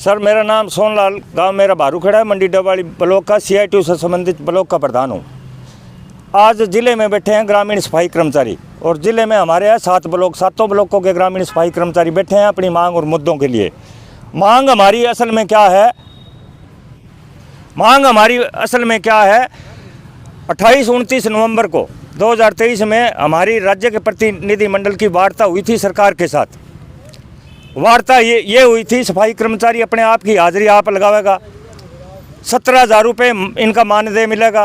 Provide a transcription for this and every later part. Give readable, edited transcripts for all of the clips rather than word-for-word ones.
Sir मेरा नाम सोनलाल, गांव मेरा बारूखड़ा है, मंडी डबाड़ी ब्लॉक का CITU से संबंधित ब्लॉक का प्रधान हूँ। आज ज़िले में बैठे हैं ग्रामीण सफाई कर्मचारी, और ज़िले में हमारे यहाँ 7 ब्लॉक, 7 ब्लॉकों के ग्रामीण सफाई कर्मचारी बैठे हैं अपनी मांग और मुद्दों के लिए। मांग हमारी असल में क्या है, 28-29 नवंबर को 2023 में हमारी राज्य के प्रतिनिधिमंडल की वार्ता हुई थी सरकार के साथ। वार्ता ये हुई थी, सफाई कर्मचारी अपने आप की हाजिरी आप लगावेगा, 17,000 रुपये इनका मानदेय मिलेगा,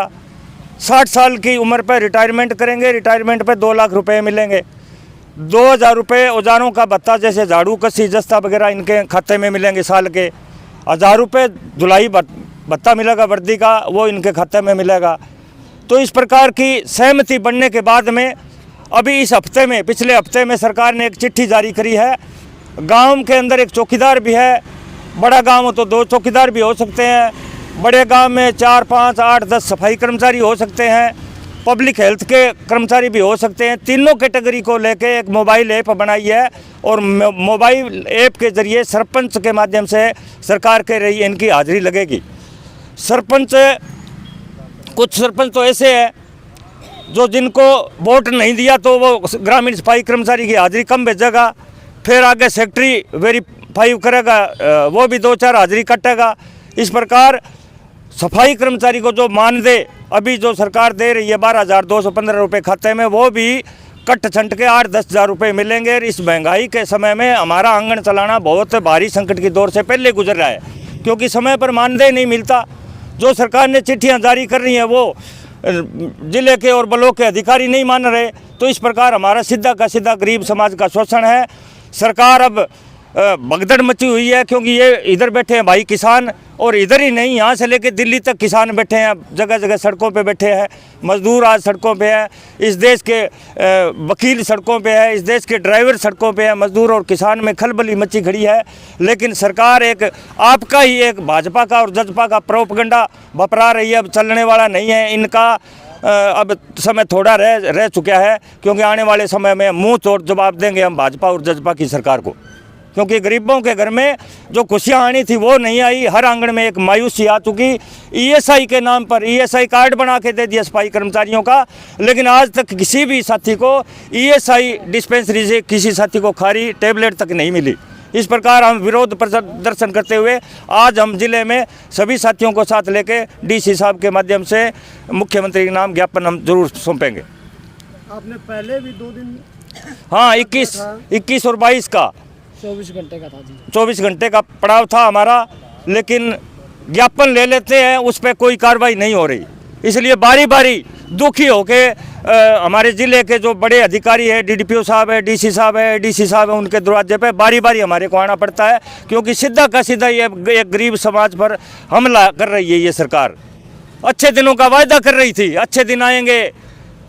60 साल की उम्र पर रिटायरमेंट करेंगे, रिटायरमेंट पर 2 लाख रुपए मिलेंगे, 2,000 रुपये औजारों का भत्ता जैसे झाड़ू, कस्सी, जस्ता वगैरह इनके खाते में मिलेंगे साल के, 1,000 रुपये धुलाई भत्ता मिलेगा वर्दी का, वो इनके खाते में मिलेगा। तो इस प्रकार की सहमति बनने के बाद में अभी इस हफ्ते में, पिछले हफ्ते में सरकार ने एक चिट्ठी जारी करी है। गांव के अंदर एक चौकीदार भी है, बड़ा गांव हो तो 2 चौकीदार भी हो सकते हैं, बड़े गांव में 4, 5, 8, 10 सफाई कर्मचारी हो सकते हैं, पब्लिक हेल्थ के कर्मचारी भी हो सकते हैं। तीनों कैटेगरी को लेके एक मोबाइल ऐप बनाई है, और मोबाइल ऐप के ज़रिए सरपंच के माध्यम से सरकार के रही इनकी हाजिरी लगेगी। कुछ सरपंच तो ऐसे हैं जो जिनको वोट नहीं दिया तो वो ग्रामीण सफाई कर्मचारी की हाजिरी कम भेजेगा, फिर आगे सेक्रेटरी वेरीफाई करेगा, वो भी 2-4 हाजिरी कटेगा। इस प्रकार सफाई कर्मचारी को जो मानदेय अभी जो सरकार दे रही है 12,215 रुपये खाते में, वो भी कट छंट के 8-10 हज़ार रुपये मिलेंगे। इस महंगाई के समय में हमारा आंगन चलाना बहुत भारी संकट की दौर से पहले गुजर रहा है, क्योंकि समय पर मानदेय नहीं मिलता। जो सरकार ने चिट्ठियां जारी कर रही हैं वो जिले के और ब्लॉक के अधिकारी नहीं मान रहे। तो इस प्रकार हमारा सीधा का सीधा गरीब समाज का शोषण है। सरकार अब भगदड़ मची हुई है, क्योंकि ये इधर बैठे हैं भाई किसान, और इधर ही नहीं, यहाँ से लेकर दिल्ली तक किसान बैठे हैं, जगह जगह सड़कों पे बैठे हैं, मजदूर आज सड़कों पे हैं, इस देश के वकील सड़कों पे है, इस देश के ड्राइवर सड़कों पे है, मजदूर और किसान में खलबली मची खड़ी है। लेकिन सरकार एक आपका ही एक भाजपा का और जजपा का प्रोपगंडा बपरा रही है, अब चलने वाला नहीं है इनका। अब समय थोड़ा रह चुका है, क्योंकि आने वाले समय में मुंह तोड़ जवाब देंगे हम भाजपा और जजपा की सरकार को, क्योंकि गरीबों के घर में जो खुशियां आनी थी वो नहीं आई। हर आंगन में एक मायूसी आ चुकी। ESI के नाम पर ESI कार्ड बना के दे दिया सफाई कर्मचारियों का, लेकिन आज तक किसी भी साथी को ESI डिस्पेंसरी से किसी साथी को खारी टेबलेट तक नहीं मिली। इस प्रकार हम विरोध प्रदर्शन करते हुए आज हम जिले में सभी साथियों को साथ लेके DC साहब के माध्यम से मुख्यमंत्री के नाम ज्ञापन हम जरूर सौंपेंगे। आपने पहले भी 2 दिन, हाँ, 21 और 22 का 24 घंटे का था जी, 24 घंटे का पड़ाव था हमारा, लेकिन ज्ञापन ले लेते हैं, उस पर कोई कार्रवाई नहीं हो रही। इसलिए बारी बारी दुखी होके हमारे ज़िले के जो बड़े अधिकारी है, DDPO साहब है, DC साहब है, ADC साहब है, उनके दरवाजे पे बारी बारी हमारे को आना पड़ता है, क्योंकि सीधा का सीधा ये एक गरीब समाज पर हमला कर रही है ये सरकार। अच्छे दिनों का वायदा कर रही थी, अच्छे दिन आएंगे,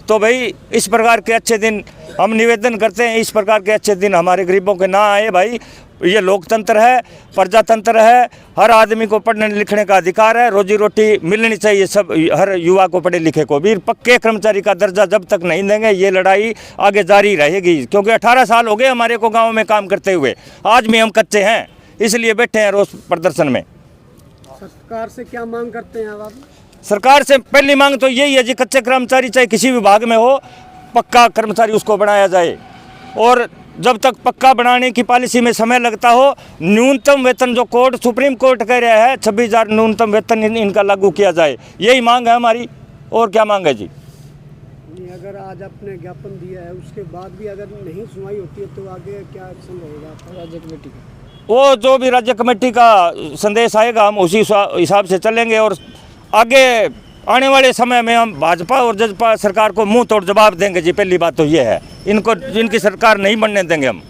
तो भाई इस प्रकार के अच्छे दिन हम निवेदन करते हैं, इस प्रकार के अच्छे दिन हमारे गरीबों के ना आए। भाई ये लोकतंत्र है, प्रजातंत्र है, हर आदमी को पढ़ने लिखने का अधिकार है, रोजी रोटी मिलनी चाहिए सब, हर युवा को पढ़े लिखे को भी। पक्के कर्मचारी का दर्जा जब तक नहीं देंगे ये लड़ाई आगे जारी रहेगी, क्योंकि 18 साल हो गए हमारे को गाँव में काम करते हुए, आज भी हम कच्चे हैं, इसलिए बैठे हैं रोज प्रदर्शन में। सरकार से क्या मांग करते हैं आप? सरकार से पहली मांग तो यही है जी, कच्चे कर्मचारी चाहे किसी विभाग में हो, पक्का कर्मचारी उसको बनाया जाए, और जब तक पक्का बनाने की पॉलिसी में समय लगता हो, न्यूनतम वेतन जो कोर्ट सुप्रीम कोर्ट कह रहा है 26,000 न्यूनतम वेतन इनका लागू किया जाए, यही मांग है हमारी। और क्या मांग है जी? अगर आज आपने ज्ञापन दिया है, उसके बाद भी अगर नहीं सुनवाई होती है तो आगे क्या एक्शन रहेगा राज्य कमेटी का? वो जो भी राज्य कमेटी का संदेश आएगा हम उसी हिसाब से चलेंगे, और आगे आने वाले समय में हम भाजपा और जजपा सरकार को मुंह तोड़ जवाब देंगे जी। पहली बात तो ये है, इनकी सरकार नहीं बनने देंगे हम।